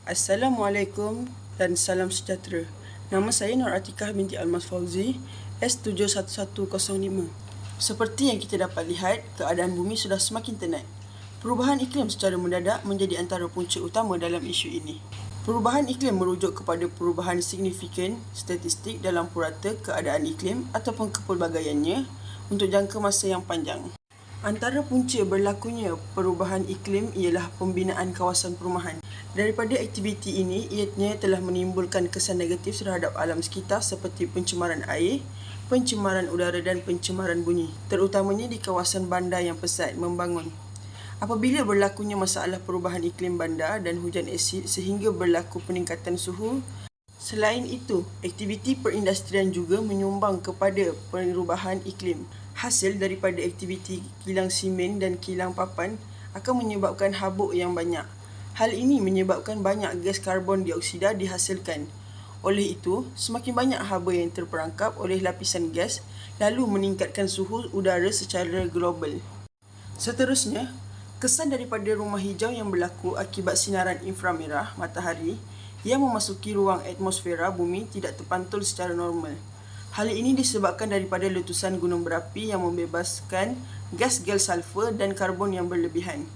Assalamualaikum dan salam sejahtera. Nama saya Nur Atikah binti Almas Fauzi, S71105. Seperti yang kita dapat lihat, keadaan bumi sudah semakin tenat. Perubahan iklim secara mendadak menjadi antara punca utama dalam isu ini. Perubahan iklim merujuk kepada perubahan signifikan statistik dalam purata keadaan iklim ataupun kepelbagaiannya untuk jangka masa yang panjang. Antara punca berlakunya perubahan iklim ialah pembinaan kawasan perumahan. Daripada aktiviti ini, ianya telah menimbulkan kesan negatif terhadap alam sekitar seperti pencemaran air, pencemaran udara dan pencemaran bunyi, terutamanya di kawasan bandar yang pesat membangun. Apabila berlakunya masalah perubahan iklim bandar dan hujan asid sehingga berlaku peningkatan suhu, selain itu, aktiviti perindustrian juga menyumbang kepada perubahan iklim. Hasil daripada aktiviti kilang simen dan kilang papan akan menyebabkan habuk yang banyak. Hal ini menyebabkan banyak gas karbon dioksida dihasilkan. Oleh itu, semakin banyak haba yang terperangkap oleh lapisan gas lalu meningkatkan suhu udara secara global. Seterusnya, kesan daripada rumah hijau yang berlaku akibat sinaran inframerah matahari yang memasuki ruang atmosfera bumi tidak terpantul secara normal. Hal ini disebabkan daripada letusan gunung berapi yang membebaskan gas-gas sulfur dan karbon yang berlebihan.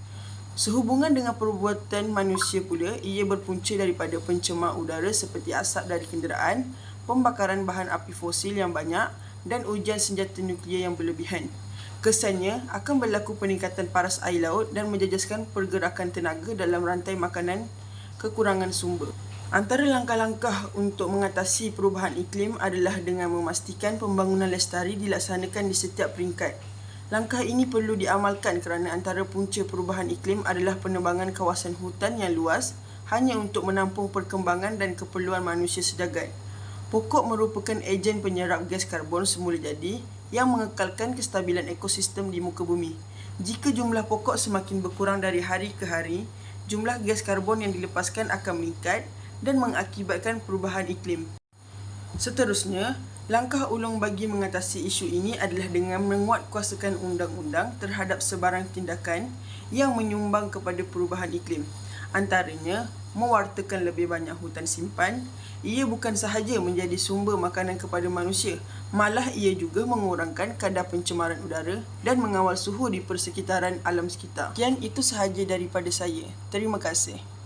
Sehubungan dengan perbuatan manusia pula, ia berpunca daripada pencemar udara seperti asap dari kenderaan, pembakaran bahan api fosil yang banyak dan ujian senjata nuklear yang berlebihan. Kesannya akan berlaku peningkatan paras air laut dan menjejaskan pergerakan tenaga dalam rantai makanan kekurangan sumber. Antara langkah-langkah untuk mengatasi perubahan iklim adalah dengan memastikan pembangunan lestari dilaksanakan di setiap peringkat. Langkah ini perlu diamalkan kerana antara punca perubahan iklim adalah penebangan kawasan hutan yang luas hanya untuk menampung perkembangan dan keperluan manusia sejagat. Pokok merupakan ejen penyerap gas karbon semula jadi yang mengekalkan kestabilan ekosistem di muka bumi. Jika jumlah pokok semakin berkurang dari hari ke hari, jumlah gas karbon yang dilepaskan akan meningkat dan mengakibatkan perubahan iklim. Seterusnya, langkah ulung bagi mengatasi isu ini adalah dengan menguatkuasakan undang-undang terhadap sebarang tindakan yang menyumbang kepada perubahan iklim. Antaranya, mewartakan lebih banyak hutan simpan. Ia bukan sahaja menjadi sumber makanan kepada manusia, malah ia juga mengurangkan kadar pencemaran udara dan mengawal suhu di persekitaran alam sekitar. Sekian itu sahaja daripada saya. Terima kasih.